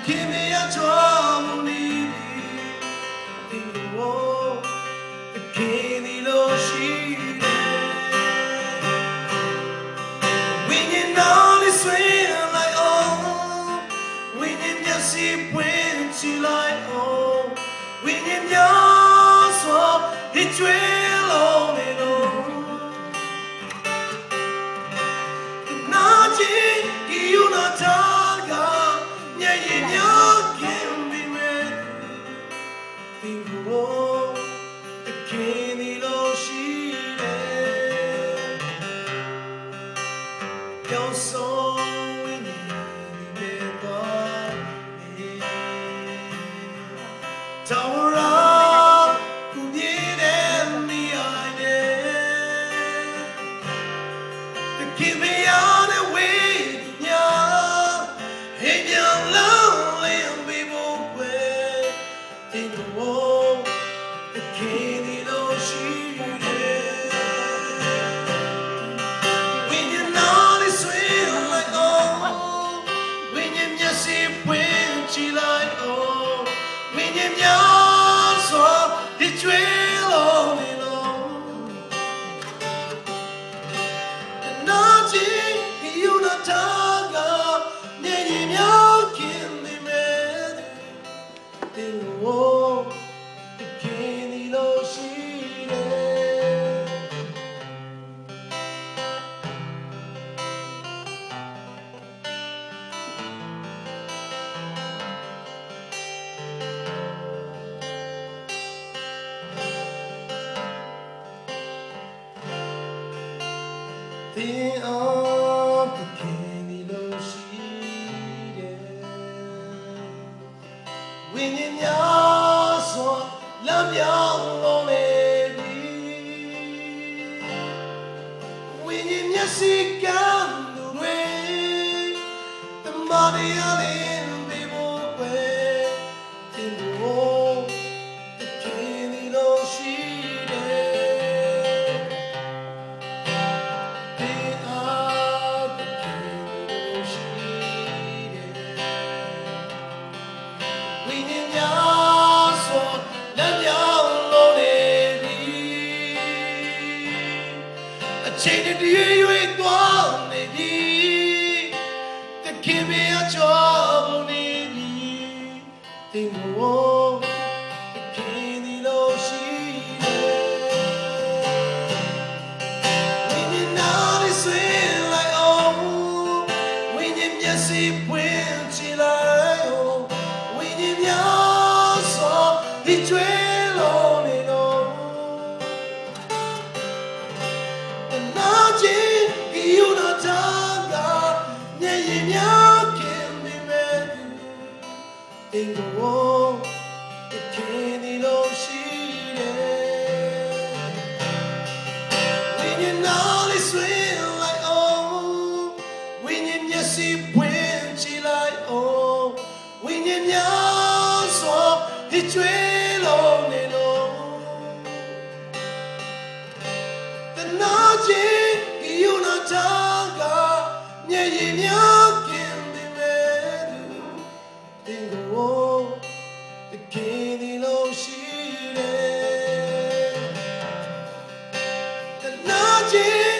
ခင်မရချွာမူနီတင်ကိုတခင်ဒီလိုရှိတယ်ဝိညာဉ်တော်လေးဆွေးလိုက်အောင်ဝိညာဉ်မျက်စိပွင့်ကြည့်လိုက်အောင်ဝိညာဉ်များစွာဒီကျွေးလုံးနေတော့နာချင်ဒီယူနာတာကညရင်များခင်ပြီမဲ့ဒီကိုတခင်ဒီလိုရှိတယ်ပြောဆုံးဝိညာဉ်ဒီမဲ့ပါနေတောင်းရာကူမြေတဲ့မိအိုင်နဲ့တခင်မရတဲ့ဝိညာဉ်ဟိညာလုံးလင်းပြီးဖို့ွယ်တင်ကိုတခင်ဒီလိုရှိတယ်ဝိညာဉ်တော်လေးဆွေးလိုက်အောင်ဝိညာဉ်မျက်စိပွင့်ကြည့်လိုက်အောင်ဝိညာဉ်များစွာဒီကျွေးလုံးနေလို့နာချင်ယူနာတာကညရင်များခင်နေမဲ့တင်ကိုတခင်ဒီလိုရှိတယ်တင်အောင်တခင်ဒီလိုရှိတယ်ဝိညာဉ်များစွာလမ်းပြောင်းလုံးနေပြီဝိညာဉ်မျက်စိကမ်းသူတွေတမန်ရလေးဘေဘောပဲတင်ကိုတခင်ဒီလိုရှိတယ်တင်အောင်တခင်ဒီလိုရှိတယ်ဝိညာဉ်များစွာလမ်းပြောင်းလုံးနေပြီအချိန်တည်းရွေးသွားနေပြီတခင်မရချောနေပြီတင်ကိုတခင်ဒီလိုရှိတယ်ဝိညာဉ်တော်လေးဆွေးလိုက်အောင်ဝိညာဉ်မျက်စိပွင့်ကြည့်လိုက်အောင်ဝိညာဉ်များစွာဒီကျွေးလုံးနေတော့နာချင်ယူနာတာကညရင်များခင်ပြီမဲ့တင်ကိုတခင်ဒီလိုရှိတယ်ဝိညာဉ်တော်လေးဆွေးလိုက်အောင်ဝိညာဉ်မျက်စိပွင့်ကြည့်လိုက်အောင်ဝိညာဉ်များစွာဒီကျွေးလုံးနေတော့နာချင်ယူနာတာကညရင်များခင်ပြီမဲ့တင်ကိုတခင်ဒီလိုရှိတယ်နာချင်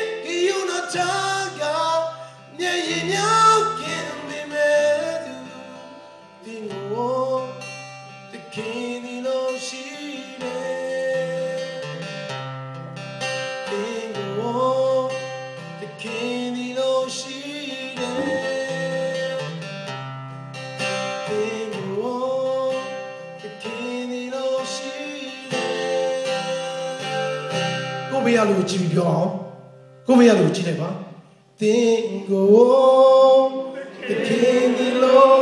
ယူနာတာကညရင်များခင်ပြီမဲ့တင်ကိုတခင်ဒီလိုရှိတယ်တင်ကိုတခင်ဒီလိုရှိတယ်တင်ကိုတခင်ဒီလိုရှိတယ်ကိုဘေးရလို့ကြည့်ပြီးပြောအောင်ကိုဘေးရလို့ကြည့်လိုက်ပါတင်ကိုတခင်ဒီလို